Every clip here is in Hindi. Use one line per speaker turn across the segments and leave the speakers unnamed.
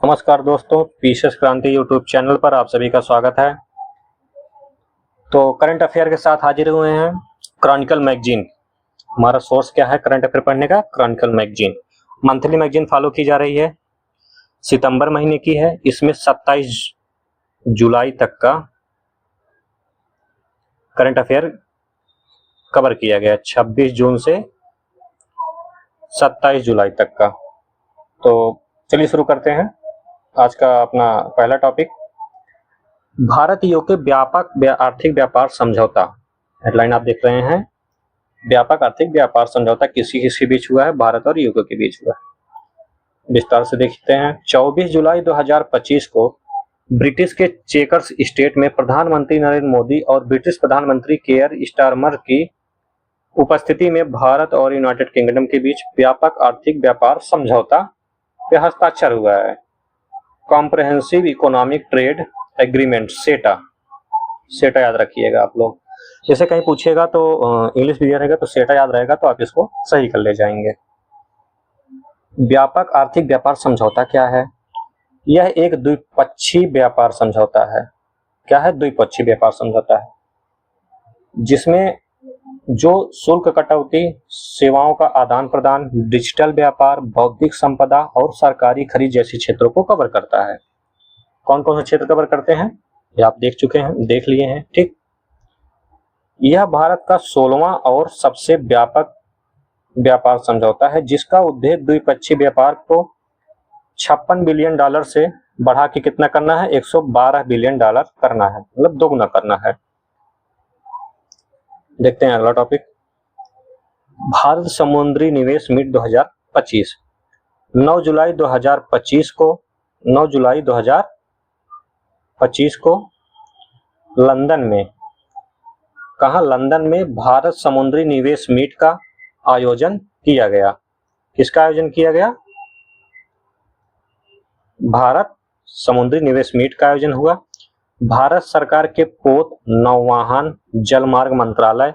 नमस्कार दोस्तों, पीसेस क्रांति यूट्यूब चैनल पर आप सभी का स्वागत है। तो करंट अफेयर के साथ हाजिर हुए हैं क्रॉनिकल मैगजीन। हमारा सोर्स क्या है करंट अफेयर पढ़ने का? Chronicle magazine. Monthly magazine follow की जा रही है, सितंबर महीने की है। इसमें 27 जुलाई तक का करंट अफेयर कवर किया गया, 26 जून से 27 जुलाई तक का। तो चलिए शुरू करते हैं आज का अपना पहला टॉपिक। भारत यूके व्यापक आर्थिक व्यापार समझौता। हेडलाइन आप देख रहे हैं, व्यापक आर्थिक व्यापार समझौता किसी किसके बीच हुआ है? भारत और यूके के बीच हुआ है। विस्तार से देखते हैं। 24 जुलाई 2025 को ब्रिटिश के चेकर्स स्टेट में प्रधानमंत्री नरेंद्र मोदी और ब्रिटिश प्रधानमंत्री केयर स्टारमर की उपस्थिति में भारत और यूनाइटेड किंगडम के बीच व्यापक आर्थिक व्यापार समझौता पे हस्ताक्षर हुआ है। कॉम्प्रहेंसिव इकोनॉमिक ट्रेड एग्रीमेंट, सेटा याद रखिएगा आप लोग। जैसे कहीं पूछेगा तो इंग्लिश मीडियम रहेगा तो सेटा याद रहेगा, तो आप इसको सही कर ले जाएंगे। व्यापक आर्थिक व्यापार समझौता क्या है? यह एक द्विपक्षीय व्यापार समझौता है। क्या है? द्विपक्षीय व्यापार समझौता है, जिसमें जो शुल्क कटौती, सेवाओं का आदान प्रदान, डिजिटल व्यापार, बौद्धिक संपदा और सरकारी खरीद जैसी क्षेत्रों को कवर करता है। कौन कौन से क्षेत्र कवर करते हैं ये आप देख चुके हैं, देख लिए हैं, ठीक। यह भारत का 16वां और सबसे व्यापक व्यापार समझौता है, जिसका उद्देश्य द्विपक्षीय व्यापार को $56 बिलियन से बढ़ा के कितना करना है? $112 बिलियन करना है, मतलब दोगुना करना है। देखते हैं अगला टॉपिक। भारत समुद्री निवेश मीट 2025। 9 जुलाई 2025 को लंदन में, कहा? लंदन में भारत समुद्री निवेश मीट का आयोजन किया गया। किसका आयोजन किया गया? भारत समुद्री निवेश मीट का आयोजन हुआ। भारत सरकार के पोत, नौवहन, जलमार्ग मंत्रालय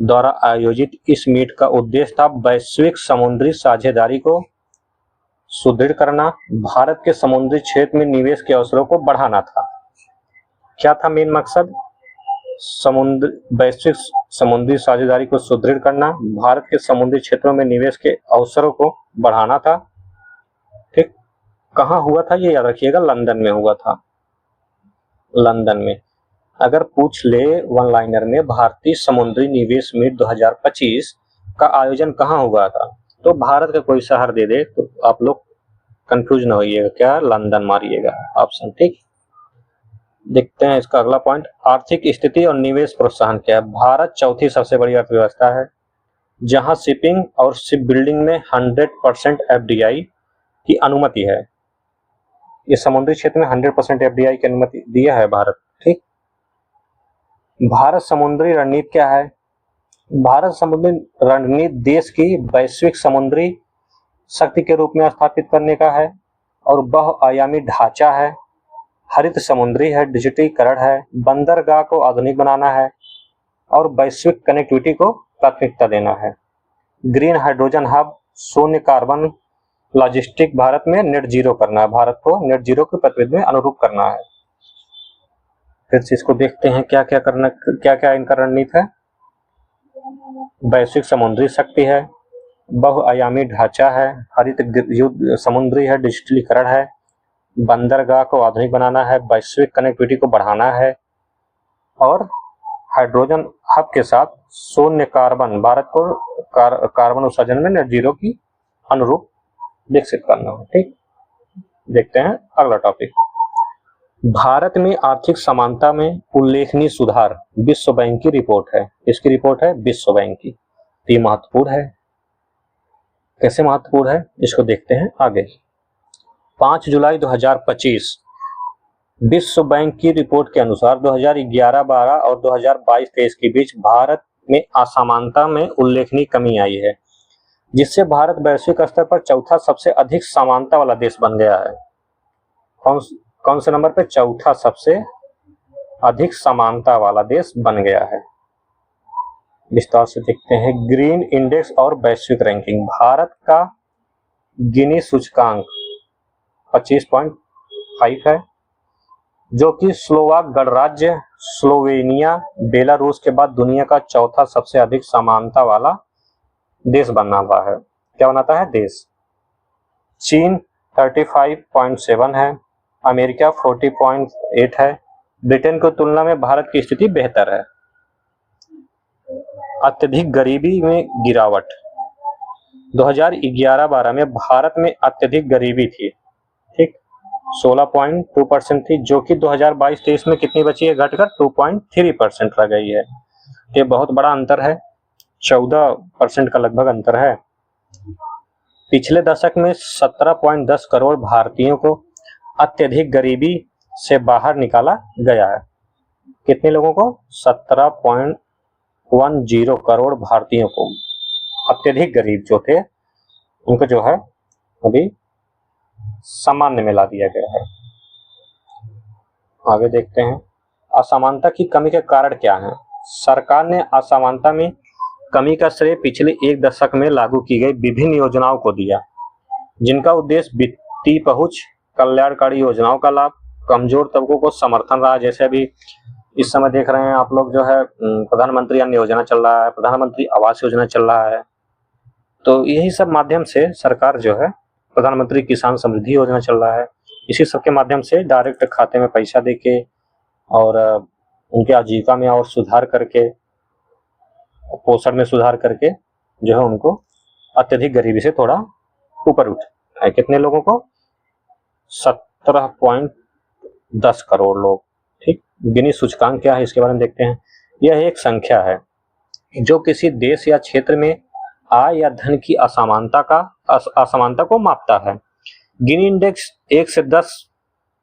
द्वारा आयोजित इस मीट का उद्देश्य था वैश्विक समुद्री साझेदारी को सुदृढ़ करना, भारत के समुद्री क्षेत्र में निवेश के अवसरों को बढ़ाना था। क्या था मेन मकसद? वैश्विक समुद्री साझेदारी को सुदृढ़ करना, भारत के समुद्री क्षेत्रों में निवेश के अवसरों को बढ़ाना था, ठीक। कहाँ हुआ था ये याद रखिएगा, लंदन में हुआ था। लंदन में अगर पूछ ले वन लाइनर में भारतीय समुद्री निवेश मीट 2025 का आयोजन कहाँ हुआ था, तो भारत का कोई शहर दे दे तो आप लोग कंफ्यूज न होइएगा, क्या? लंदन मारिएगा ऑप्शन, ठीक। देखते हैं इसका अगला पॉइंट। आर्थिक स्थिति और निवेश प्रोत्साहन क्या है? भारत चौथी सबसे बड़ी अर्थव्यवस्था है, जहां शिपिंग और शिप बिल्डिंग में 100% एफडीआई की अनुमति है। ये समुद्री क्षेत्र में 100% एफडीआई की अनुमति दिया है भारत, ठीक। भारत समुद्री रणनीति क्या है? भारत समुद्री रणनीति देश की वैश्विक समुद्री शक्ति के रूप में स्थापित करने का है और बहुआयामी ढांचा है, हरित समुद्री है, डिजिटलीकरण है, बंदरगाह को आधुनिक बनाना है और वैश्विक कनेक्टिविटी को प्राथमिकता देना है। ग्रीन हाइड्रोजन हब, शून्य कार्बन लॉजिस्टिक, भारत में नेट जीरो करना है, भारत को नेट जीरो के प्रतिनिधि में अनुरूप करना है। फिर से इसको देखते हैं क्या क्या इनका रणनीति है। वैश्विक समुद्री शक्ति है, बहुआयामी ढांचा है, हरित युद्ध समुद्री है, डिजिटलीकरण है, बंदरगाह को आधुनिक बनाना है, वैश्विक कनेक्टिविटी को बढ़ाना है और हाइड्रोजन हब के साथ शून्य कार्बन, भारत को कार्बन उत्सर्जन में नेट जीरो की अनुरूप विकसित करना है, ठीक। देखते हैं अगला टॉपिक। भारत में आर्थिक समानता में उल्लेखनीय सुधार, विश्व बैंक की रिपोर्ट है। इसकी रिपोर्ट है विश्व बैंक की। ये महत्वपूर्ण है। कैसे महत्वपूर्ण है इसको देखते हैं आगे। 5 जुलाई 2025 विश्व बैंक की रिपोर्ट के अनुसार 2011-12 और 2022-23 के बीच भारत में असमानता में उल्लेखनीय कमी आई है, जिससे भारत वैश्विक स्तर पर चौथा सबसे अधिक समानता वाला देश बन गया है। कौन से नंबर पे? चौथा सबसे अधिक समानता वाला देश बन गया है। विस्तार से देखते हैं। ग्रीन इंडेक्स और वैश्विक रैंकिंग। भारत का गिनी सूचकांक 25.5 है, जो कि स्लोवाक गणराज्य स्लोवेनिया बेलारूस के बाद दुनिया का चौथा सबसे अधिक समानता वाला देश बना हुआ है। क्या बनाता है देश? चीन 35.7 है, अमेरिका 40.8 है। ब्रिटेन की तुलना में भारत की स्थिति बेहतर है। अत्यधिक गरीबी में गिरावट। 2011-12 में भारत में अत्यधिक गरीबी थी, ठीक, 16.2% थी, जो कि 2022-23 में कितनी बची है? घटकर 2.3% रह गई है। ये बहुत बड़ा अंतर है, 14% का लगभग अंतर है। पिछले दशक में 17.10 करोड़ भारतीयों को अत्यधिक गरीबी से बाहर निकाला गया है। कितने लोगों को? 17.10 करोड़ भारतीयों को अत्यधिक गरीब जो थे उनको जो है अभी सामान्य में ला दिया गया है। आगे देखते हैं, असमानता की कमी के कारण क्या है? सरकार ने असमानता में कमी का श्रेय पिछले एक दशक में लागू की गई विभिन्न योजनाओं को दिया, जिनका उद्देश्य वित्तीय पहुंच, कल्याणकारी योजनाओं का लाभ, कमजोर तबकों को समर्थन रहा। जैसे अभी इस समय देख रहे हैं आप लोग जो है प्रधानमंत्री अन्न योजना चल रहा है, प्रधानमंत्री आवास योजना चल रहा है, तो यही सब माध्यम से सरकार जो है, प्रधानमंत्री किसान समृद्धि योजना चल रहा है, इसी सब के माध्यम से डायरेक्ट खाते में पैसा देके और उनके आजीविका में और सुधार करके, पोषण में सुधार करके जो है उनको अत्यधिक गरीबी से थोड़ा ऊपर उठाया है। कितने लोगों को? 17.10 करोड़ लोग, ठीक। गिनी सूचकांक क्या है इसके बारे में देखते हैं। यह एक संख्या है जो किसी देश या क्षेत्र में आय या धन की असमानता को मापता है। गिनी इंडेक्स 1 से 10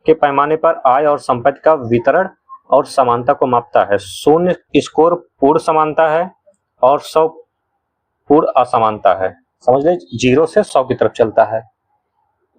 के पैमाने पर आय और संपत्ति का वितरण और समानता को मापता है। 0 स्कोर पूर्ण समानता है और 100 पूर्ण असमानता है। समझ ले, 0 से 100 की तरफ चलता है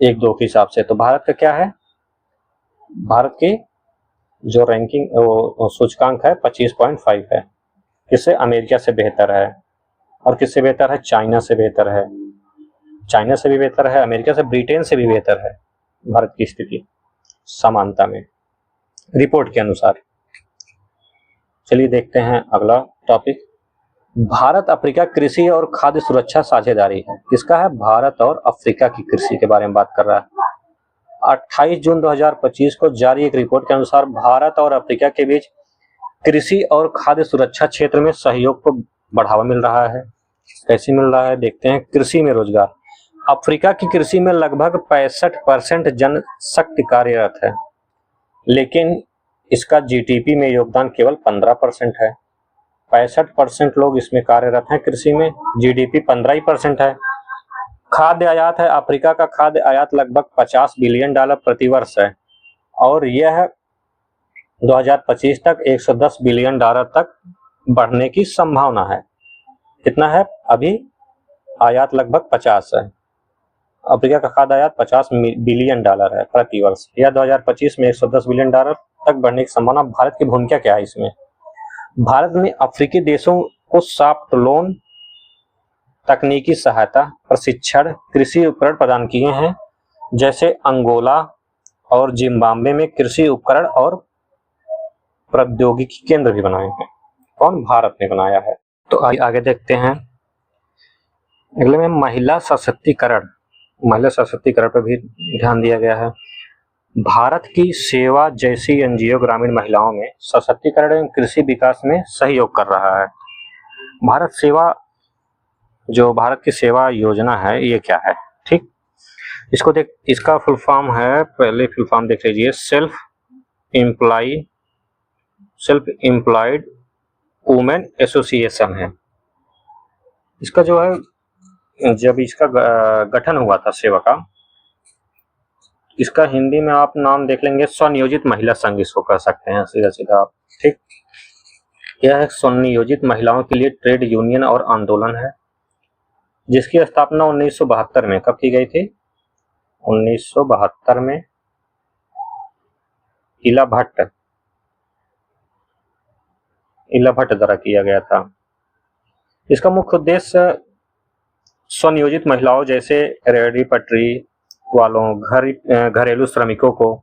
1-2 के हिसाब से। तो भारत का क्या है? भारत की जो रैंकिंग सूचकांक है 25.5 है। किससे? अमेरिका से बेहतर है। और किससे बेहतर है? चाइना से बेहतर है। चाइना से भी बेहतर है, अमेरिका से, ब्रिटेन से भी बेहतर है भारत की स्थिति समानता में, रिपोर्ट के अनुसार। चलिए देखते हैं अगला टॉपिक। भारत अफ्रीका कृषि और खाद्य सुरक्षा साझेदारी है। किसका है? भारत और अफ्रीका की कृषि के बारे में बात कर रहा है। 28 जून 2025 को जारी एक रिपोर्ट के अनुसार भारत और अफ्रीका के बीच कृषि और खाद्य सुरक्षा क्षेत्र में सहयोग को बढ़ावा मिल रहा है। कैसे मिल रहा है देखते हैं। कृषि में रोजगार। अफ्रीका की कृषि में लगभग 65% जनशक्ति कार्यरत है, लेकिन इसका जीडीपी में योगदान केवल 15% है। 65% लोग इसमें कार्यरत हैं कृषि में, जीडीपी 15% है। खाद्य आयात है, अफ्रीका का खाद्य आयात लगभग $50 बिलियन प्रतिवर्ष है और यह 2025 तक $110 बिलियन तक बढ़ने की संभावना है। कितना है? अभी आयात लगभग 50 है। अफ्रीका का खाद्य आयात $50 बिलियन है प्रतिवर्ष। यह 2025 में $110 बिलियन तक बढ़ने की संभावना। भारत की भूमिका क्या है इसमें? भारत ने अफ्रीकी देशों को सॉफ्ट लोन, तकनीकी सहायता, प्रशिक्षण, कृषि उपकरण प्रदान किए हैं। जैसे अंगोला और जिम्बाब्वे में कृषि उपकरण और प्रौद्योगिकी केंद्र भी बनाए हैं। कौन? भारत ने बनाया है। तो आगे देखते हैं। अगले में महिला सशक्तिकरण। महिला सशक्तिकरण पर भी ध्यान दिया गया है। भारत की सेवा जैसी एनजीओ ग्रामीण महिलाओं में सशक्तिकरण एवं कृषि विकास में सहयोग कर रहा है। भारत सेवा, जो भारत की सेवा योजना है, ये क्या है? ठीक, इसको देख, इसका फुल फॉर्म है, पहले फुल फॉर्म देख लीजिए। सेल्फ एम्प्लॉयड वुमेन एसोसिएशन है। इसका जो है, जब इसका गठन हुआ था सेवा का, इसका हिंदी में आप नाम देख लेंगे स्वनियोजित महिला संघ, इसको कह सकते हैं सीधा सीधा आप। ठीक, यह स्वनियोजित महिलाओं के लिए ट्रेड यूनियन और आंदोलन है, जिसकी स्थापना 1972 में कब की गई थी? 1972 में इला भट्ट द्वारा किया गया था। इसका मुख्य उद्देश्य स्वनियोजित महिलाओं जैसे रेहड़ी पटरी वालों, घरेलू श्रमिकों को,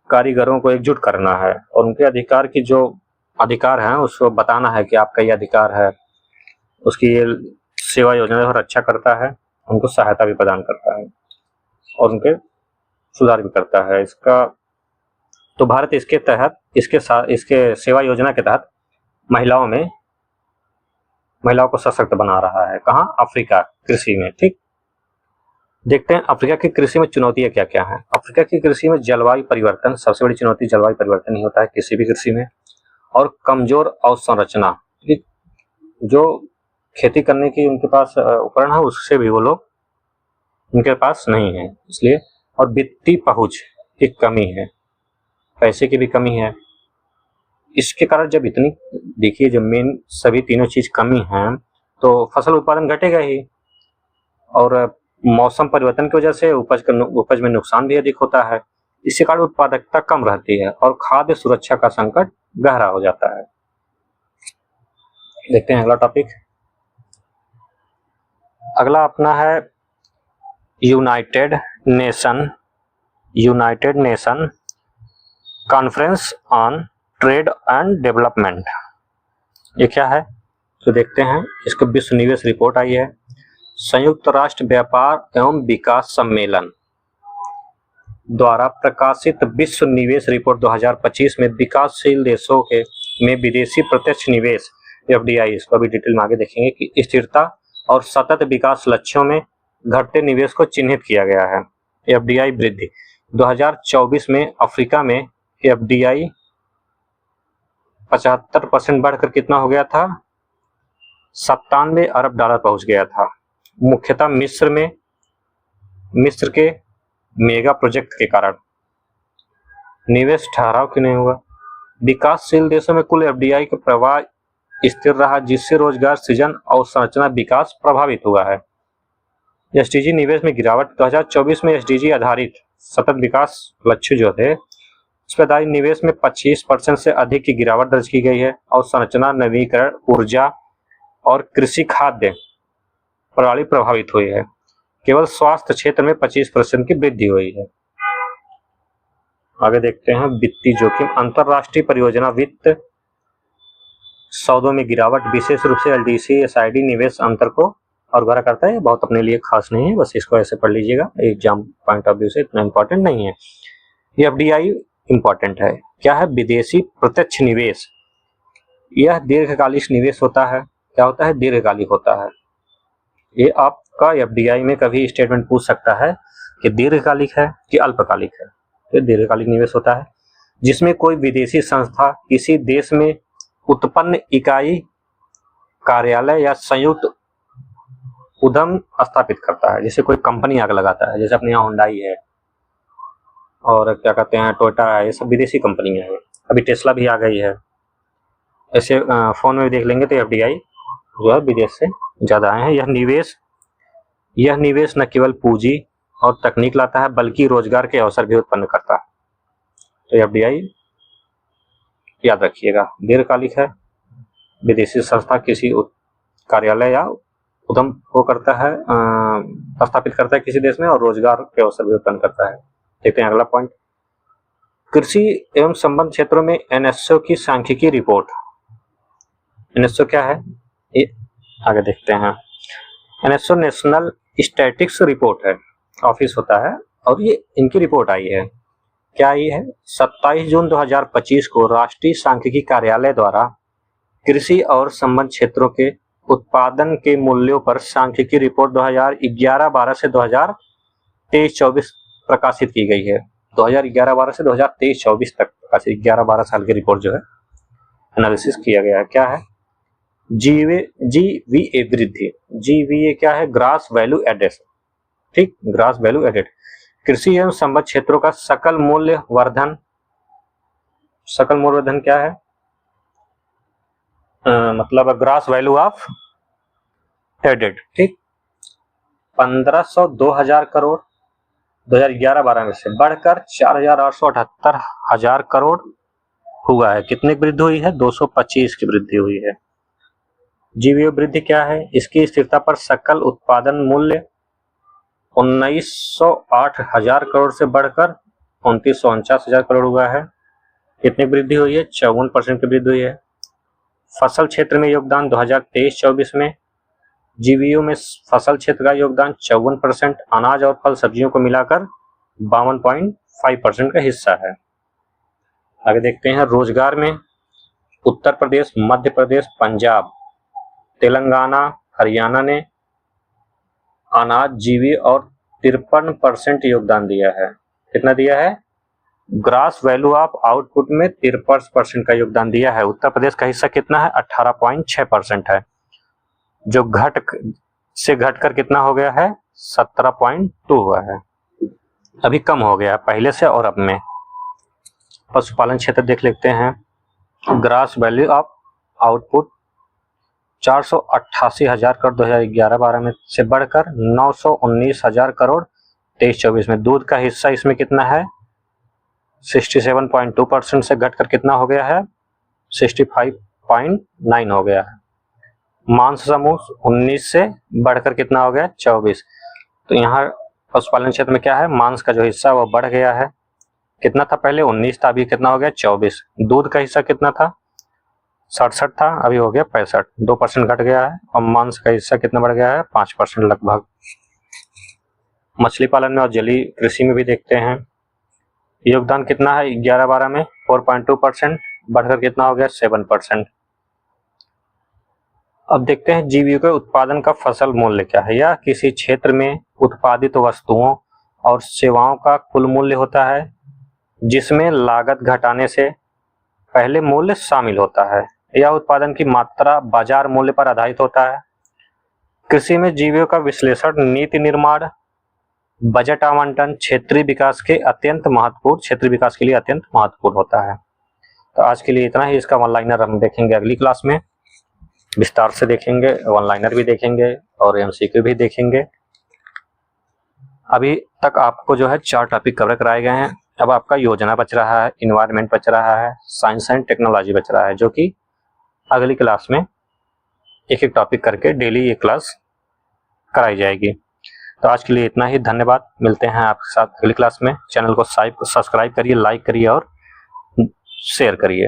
कारीगरों को एकजुट करना है और उनके अधिकार की जो अधिकार हैं उसको बताना है कि आपका ये अधिकार है। उसकी ये सेवा योजना और रक्षा करता है, उनको सहायता भी प्रदान करता है और उनके सुधार भी करता है। इसका तो भारत इसके तहत इसके सेवा योजना के तहत महिलाओं को सशक्त बना रहा है। कहाँ? अफ्रीका कृषि में। ठीक, देखते हैं अफ्रीका की कृषि में चुनौतियां क्या क्या हैं। अफ्रीका की कृषि में जलवायु परिवर्तन, सबसे बड़ी चुनौती जलवायु परिवर्तन ही होता है किसी भी कृषि में, और कमजोर अवसंरचना। जो खेती करने की उनके पास उपकरण है उससे भी वो लोग उनके पास नहीं है, इसलिए, और वित्तीय पहुंच की कमी है, पैसे की भी कमी है। इसके कारण जब इतनी, देखिए जब मेन सभी तीनों चीज कमी है तो फसल उत्पादन घटेगा ही, और मौसम परिवर्तन की वजह से उपज में नुकसान भी अधिक होता है। इसके कारण उत्पादकता कम रहती है और खाद्य सुरक्षा का संकट गहरा हो जाता है। देखते हैं अगला टॉपिक। अगला अपना है United nation conference on trade and development. ये क्या है तो देखते हैं। इसको विश्व निवेश रिपोर्ट आई है। संयुक्त राष्ट्र व्यापार एवं विकास सम्मेलन द्वारा प्रकाशित विश्व निवेश रिपोर्ट 2025 में विकासशील देशों के में विदेशी प्रत्यक्ष निवेश FDI, इसको अभी डिटेल में आगे देखेंगे, कि स्थिरता और सतत विकास लक्ष्यों में घटते निवेश को चिन्हित किया गया है। FDI वृद्धि 2024 में अफ्रीका में FDI 75% बढ़कर कितना हो गया था? 97 अरब डॉलर पहुंच गया था। मुख्यतः मिस्र के मेगा प्रोजेक्ट के कारण। निवेश ठहराव क्यों नहीं हुआ? विकासशील देशों में कुल FDI का प्रवाह स्थिर रहा, जिससे रोजगार सृजन और संरचना विकास प्रभावित हुआ है। SDG निवेश में गिरावट 2024 में SDG आधारित सतत विकास लक्ष्य जो थे उस पर आधारित निवेश में 25% से अधिक की गिरावट दर्ज की गई है, और संरचना, नवीकरण, ऊर्जा और कृषि खाद्य प्रणाली प्रभावित हुई है। केवल स्वास्थ्य क्षेत्र में 25% की वृद्धि हुई है। आगे देखते हैं वित्तीय जोखिम। अंतरराष्ट्रीय परियोजना वित्त सौदों में गिरावट विशेष रूप से LDC SID निवेश अंतर को अवगत करता है। बहुत अपने लिए खास नहीं है, बस इसको ऐसे पढ़ लीजिएगा, एग्जाम पॉइंट ऑफ व्यू से इतना इंपॉर्टेंट नहीं है। ये FDI इंपॉर्टेंट है। क्या है? विदेशी प्रत्यक्ष निवेश। यह दीर्घकालिक निवेश होता है। क्या होता है? दीर्घकालिक होता है। ये आपका FDI में कभी स्टेटमेंट पूछ सकता है कि दीर्घकालिक है कि अल्पकालिक है। तो दीर्घकालिक निवेश होता है जिसमें कोई विदेशी संस्था किसी देश में उत्पन्न इकाई, कार्यालय या संयुक्त उद्यम स्थापित करता है। जैसे कोई कंपनी आग लगाता है, जैसे अपने यहाँ हुंडई है और क्या कहते हैं टोयोटा है, ये सब विदेशी कंपनियां हैं। अभी टेस्ला भी आ गई है। ऐसे फोन में भी देख लेंगे तो FDI जो है विदेश से ज्यादा आए हैं। यह निवेश न केवल पूंजी और तकनीक लाता है बल्कि रोजगार के अवसर भी उत्पन्न करता है। तो FDI याद रखिएगा, दीर्घकालिक है, विदेशी संस्था किसी कार्यालय या उद्यम को करता है, स्थापित करता है किसी देश में, और रोजगार के अवसर भी उत्पन्न करता है। देखते हैं अगला पॉइंट। कृषि एवं संबद्ध क्षेत्रों में NSO की सांख्यिकी रिपोर्ट। NSO क्या है ये आगे देखते हैं। NSO नेशनल स्टैटिस्टिक्स रिपोर्ट है, ऑफिस होता है, और ये इनकी रिपोर्ट आई है। क्या आई है? 27 जून 2025 को राष्ट्रीय सांख्यिकी कार्यालय द्वारा कृषि और संबद्ध क्षेत्रों के उत्पादन के मूल्यों पर सांख्यिकी रिपोर्ट 2011-12 से 2023-24 प्रकाशित की गई है। 2011-12 से 2023-24 तक प्रकाशित 11-12 साल की रिपोर्ट जो है एनालिसिस किया गया है। क्या है? GVA वृद्धि। GVA क्या है? Gross value added. ठीक, ग्रास वैल्यू एडेड। कृषि एवं संबद्ध क्षेत्रों का सकल मूल्य वर्धन। सकल मूल्य वर्धन क्या है? मतलब ग्रास वैल्यू ऑफ एडेड। ठीक, 1500 2000 करोड़ 2011-12 में से बढ़कर 4878 हजार करोड़ हुआ है। कितने की वृद्धि हुई है? 225 की वृद्धि हुई है। जीवीओ वृद्धि क्या है? इसकी स्थिरता पर सकल उत्पादन मूल्य 1908 हजार करोड़ से बढ़कर 2949 हजार करोड़ हुआ है। कितनी वृद्धि हुई है? 54% की वृद्धि हुई है। फसल क्षेत्र में योगदान 2023-24 में जीवीओ में फसल क्षेत्र का योगदान 54%, अनाज और फल सब्जियों को मिलाकर 52.5% का हिस्सा है। आगे देखते हैं रोजगार में उत्तर प्रदेश, मध्य प्रदेश, पंजाब, तेलंगाना, हरियाणा ने अनाज जीवी और 53% योगदान दिया है। कितना दिया है? ग्रास वैल्यू ऑफ आउटपुट में 53% का योगदान दिया है। उत्तर प्रदेश का हिस्सा कितना है? 18.6% है, जो घटकर कितना हो गया है? 17.2 हुआ है। अभी कम हो गया पहले से और अब में। पशुपालन क्षेत्र देख लेते हैं। ग्रास वैल्यू ऑफ आउटपुट 488 हजार करोड़ 2011-12 में से बढ़कर 919 हजार करोड़ 23-24 में। दूध का हिस्सा इसमें कितना है? 67.2% से घटकर कितना हो गया है? 65.9 हो गया है। मांस समूह 19 से बढ़कर कितना हो गया? 24। तो यहाँ पशुपालन क्षेत्र में क्या है? मांस का जो हिस्सा वो बढ़ गया है। कितना था पहले? 19 था, अभी कितना हो गया? 24। दूध का हिस्सा कितना था? 67 था, अभी हो गया 65, 2% घट गया है। और मांस का हिस्सा कितना बढ़ गया है? 5% लगभग। मछली पालन में और जलीय कृषि में भी देखते हैं। योगदान कितना है 11-12 में? 4.2%, बढ़कर कितना हो गया? 7%। अब देखते हैं जीविका उत्पादन का फसल मूल्य क्या है। यह किसी क्षेत्र में उत्पादित वस्तुओं और सेवाओं का कुल मूल्य होता है, जिसमें लागत घटाने से पहले मूल्य शामिल होता है। यह उत्पादन की मात्रा बाजार मूल्य पर आधारित होता है। कृषि में जीवियों का विश्लेषण, नीति निर्माण, बजट आवंटन क्षेत्रीय विकास के लिए अत्यंत महत्वपूर्ण होता है। तो आज के लिए इतना ही। इसका वन लाइनर हम देखेंगे अगली क्लास में, विस्तार से देखेंगे, वन लाइनर भी देखेंगे और एमसीक्यू भी देखेंगे। अभी तक आपको जो है 4 टॉपिक कवर कराए गए हैं। अब आपका योजना बच रहा है, इन्वायरमेंट बच रहा है, साइंस एंड टेक्नोलॉजी बच रहा है, जो कि अगली क्लास में एक एक टॉपिक करके डेली ये क्लास कराई जाएगी। तो आज के लिए इतना ही। धन्यवाद। मिलते हैं आपके साथ अगली क्लास में। चैनल को सब्सक्राइब करिए, लाइक करिए और शेयर करिए।